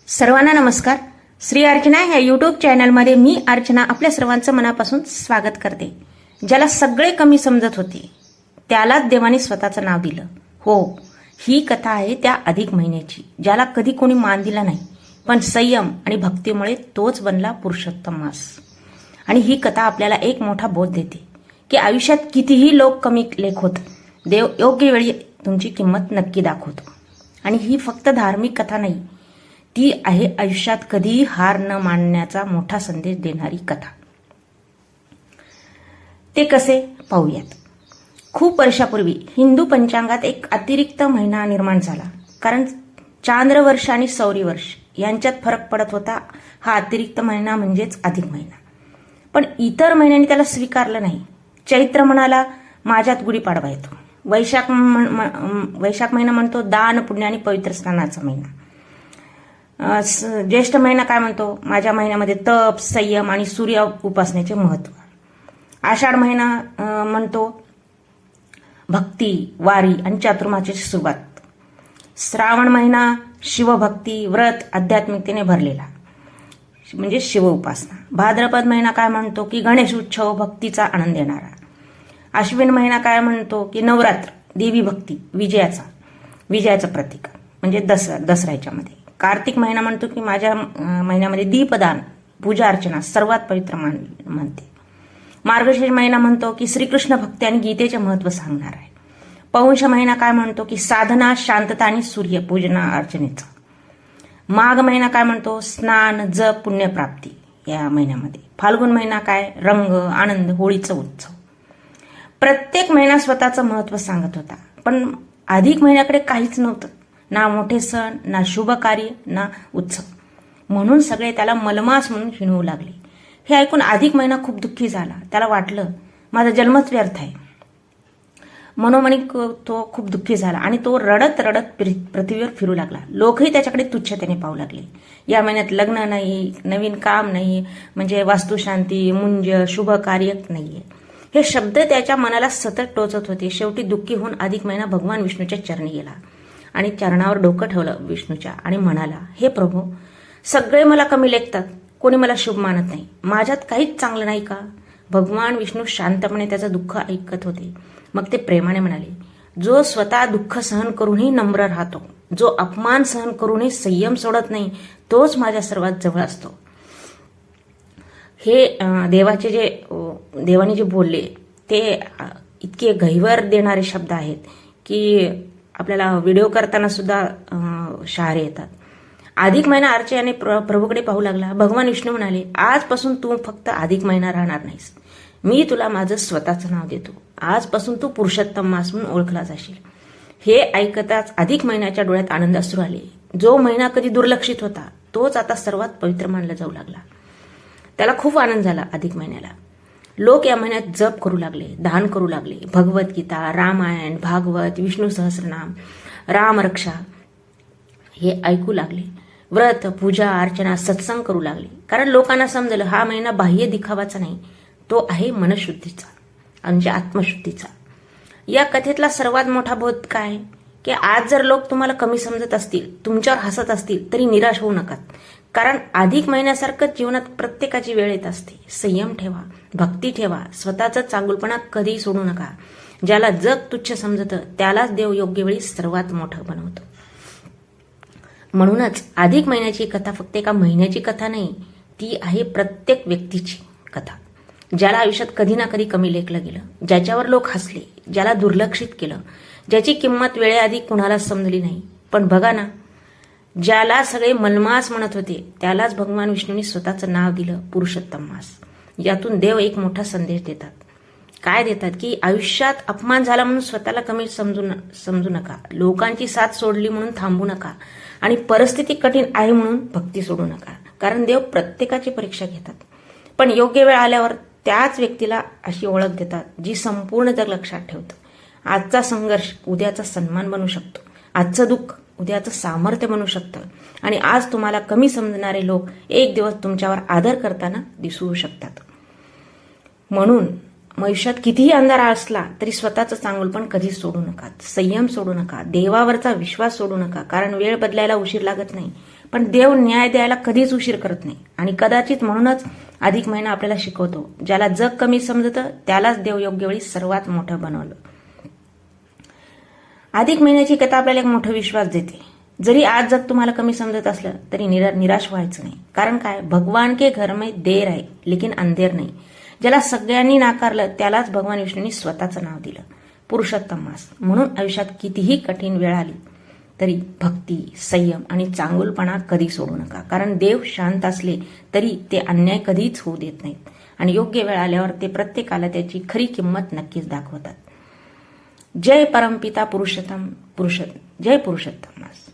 सर्वांना नमस्कार. श्री अर्चना ह्या यूट्यूब चॅनलमध्ये मी अर्चना आपल्या सर्वांचं मनापासून स्वागत करते. ज्याला सगळे कमी समजत होते त्यालाच देवाने स्वतःचं नाव दिलं. हो, ही कथा आहे त्या अधिक महिन्याची, ज्याला कधी कोणी मान दिला नाही, पण संयम आणि भक्तीमुळे तोच बनला पुरुषोत्तम मास. आणि ही कथा आपल्याला एक मोठा बोध देते की आयुष्यात कितीही लोक कमी लेख होत, देव योग्य वेळी तुमची किंमत नक्की दाखवतो. आणि ही फक्त धार्मिक कथा नाही, ती आहे आयुष्यात कधीही हार न मानण्याचा मोठा संदेश देणारी कथा. ते कसे पाहूयात. खूप वर्षापूर्वी हिंदू पंचांगात एक अतिरिक्त महिना निर्माण झाला. कारण चांद्रवर्ष आणि सौरी वर्ष यांच्यात फरक पडत होता. हा अतिरिक्त महिना म्हणजेच अधिक महिना. पण इतर महिन्यांनी त्याला स्वीकारलं नाही. चैत्र म्हणाला माझ्यात गुढीपाडवा येतो. वैशाख महिना म्हणतो दान पुण्य आणि पवित्र स्नानाचा महिना. ज्येष्ठ महिना काय म्हणतो, माझ्या महिन्यामध्ये तप, संयम आणि सूर्य उपासनेचे महत्व. आषाढ महिना म्हणतो भक्ती, वारी आणि चातुर्मासाची सुरुवात. श्रावण महिना शिवभक्ती, व्रत, आध्यात्मिकतेने भरलेला म्हणजे शिव उपासना. भाद्रपद महिना काय म्हणतो की गणेश उत्सव, भक्तीचा आनंद देणारा. अश्विन महिना काय म्हणतो की नवरात्र, देवी भक्ती, विजयाचं प्रतीक म्हणजे दसऱ्याच्या मध्ये. कार्तिक महिना म्हणतो की माझ्या महिन्यामध्ये दीपदान, पूजा अर्चना सर्वात पवित्र मानते. मार्गशीर्ष महिना म्हणतो की श्रीकृष्ण भक्ती आणि गीतेचे महत्व सांगणार आहे. पौष महिना काय म्हणतो की साधना, शांतता आणि सूर्यपूजना अर्चनेचा. माघ महिना काय म्हणतो स्नान, जप, पुण्यप्राप्ती या महिन्यामध्ये. फाल्गुन महिना काय रंग, आनंद, होळीचा उत्सव. प्रत्येक महिना स्वतःचं महत्व सांगत होता. पण अधिक महिन्याकडे काहीच नव्हतं. ना मोठे सण, ना शुभ कार्य, ना उत्सव. म्हणून सगळे त्याला मलमास म्हणून हिणवू लागले. हे ऐकून अधिक महिना खूप दुःखी झाला. त्याला वाटलं माझा जन्मच व्यर्थ आहे. मनोमनी तो खूप दुःखी झाला आणि तो रडत रडत पृथ्वीवर फिरू लागला. लोकही त्याच्याकडे तुच्छतेने पाहू लागले. या महिन्यात लग्न नाही, नवीन काम नाही, म्हणजे वास्तुशांती, मुंज, शुभ कार्य नाहीये. हे शब्द त्याच्या मनाला सतत टोचत होते. शेवटी दुःखी होऊन अधिक महिना भगवान विष्णूच्या चरणी गेला आणि चरणावर डोकं ठेवलं विष्णूच्या आणि म्हणाला, हे प्रभू, सगळे मला कमी लेखतात, कोणी मला शुभ मानत नाही, माझ्यात काहीच चांगलं नाही का? भगवान विष्णू शांतपणे त्याचं दुःख ऐकत होते. मग ते प्रेमाने म्हणाले, जो स्वतः दुःख सहन करूनही नम्र राहतो, जो अपमान सहन करूनही संयम सोडत नाही, तोच माझ्या सर्वात जवळ असतो. हे देवाने जे बोलले ते इतके गहिवर देणारे शब्द आहेत की आपल्याला व्हिडिओ करताना सुद्धा शहारे येतात. अधिक महिना अर्चयाने प्रभूकडे पाहू लागला. भगवान विष्णू म्हणाले, आजपासून तू फक्त अधिक महिना राहणार नाहीस. मी तुला माझं स्वतःचं नाव देतो. आजपासून तू पुरुषोत्तम मास म्हणून ओळखला जाशील. हे ऐकताच अधिक महिन्याच्या डोळ्यात आनंद अश्रू आले. जो महिना कधी दुर्लक्षित होता तोच आता सर्वात पवित्र मानला जाऊ लागला. त्याला खूप आनंद झाला. अधिक महिन्याला लोक या महिन्यात जप करू लागले, दान करू लागले. भगवद्गीता, रामायण, भागवत, विष्णू सहस्रनाम, रामरक्षा हे ऐकू लागले. व्रत, पूजा, अर्चना, सत्संग करू लागले. कारण लोकांना समजलं हा महिना बाह्य दिखावाचा नाही, तो आहे मनशुद्धीचा म्हणजे आत्मशुद्धीचा. या कथेतला सर्वात मोठा बोध काय की आज जर लोक तुम्हाला कमी समजत असतील, तुमच्यावर हसत असतील, तरी निराश होऊ नका. कारण अधिक महिन्यासारखंच जीवनात प्रत्येकाची वेळ येत असते. संयम ठेवा, भक्ती ठेवा, स्वतःचा चांगुलपणा कधीही सोडू नका. ज्याला जग तुच्छ समजतं त्यालाच देव योग्य वेळी सर्वात मोठं बनवतो. म्हणूनच अधिक महिन्याची कथा फक्त एका महिन्याची कथा नाही, ती आहे प्रत्येक व्यक्तीची कथा. ज्याला आयुष्यात कधी ना कधी कमी लेखलं गेलं, ज्याच्यावर लोक हसले, ज्याला दुर्लक्षित केलं, ज्याची किंमत वेळेआधी कुणाला समजली नाही. पण बघा ना, ज्याला सगळे मलमास म्हणत होते त्यालाच भगवान विष्णूंनी स्वतःचं नाव दिलं पुरुषोत्तम मास. यातून देव एक मोठा संदेश देतात. काय देतात की आयुष्यात अपमान झाला म्हणून स्वतःला कमी समजू नका, लोकांची साथ सोडली म्हणून थांबू नका, आणि परिस्थिती कठीण आहे म्हणून भक्ती सोडू नका. कारण देव प्रत्येकाची परीक्षा घेतात, पण योग्य वेळ आल्यावर त्याच व्यक्तीला अशी ओळख देतात जी संपूर्ण जग लक्षात ठेवतं. आजचा संघर्ष उद्याचा सन्मान बनू शकतो, आजचं दुःख उद्याचं सामर्थ्य बनू शकतं, आणि आज तुम्हाला कमी समजणारे लोक एक दिवस तुमच्यावर आदर करताना दिसू शकतात. म्हणून आयुष्यात कितीही अंधार असला तरी स्वतःचं चांगुलपण कधी सोडू नका, संयम सोडू नका, देवावरचा विश्वास सोडू नका. कारण वेळ बदलायला उशीर लागत नाही, पण देव न्याय द्यायला कधीच उशीर करत नाही. आणि कदाचित म्हणूनच अधिक महिना आपल्याला शिकवतो, ज्याला जग कमी समजतं त्यालाच देव योग्य वेळी सर्वात मोठं बनवलं. अधिक महिन्याची कथा आपल्याला एक मोठा विश्वास देते. जरी आज जग तुम्हाला कमी समजत असलं तरी निराश व्हायचं नाही. कारण काय, भगवान के घर में देर आहे लेकिन अंधेर नाही. ज्याला सगळ्यांनी नाकारलं त्यालाच भगवान विष्णूंनी स्वतःचं नाव दिलं, पुरुषोत्तम मास. म्हणून आयुष्यात कितीही कठीण वेळ आली तरी भक्ती, संयम आणि चांगुलपणा कधी सोडू नका. कारण देव शांत असले तरी ते अन्याय कधीच होऊ देत नाहीत आणि योग्य वेळ आल्यावर ते प्रत्येकाला त्याची खरी किंमत नक्कीच दाखवतात. जय परमपिता जय पुरुषोत्तम मास.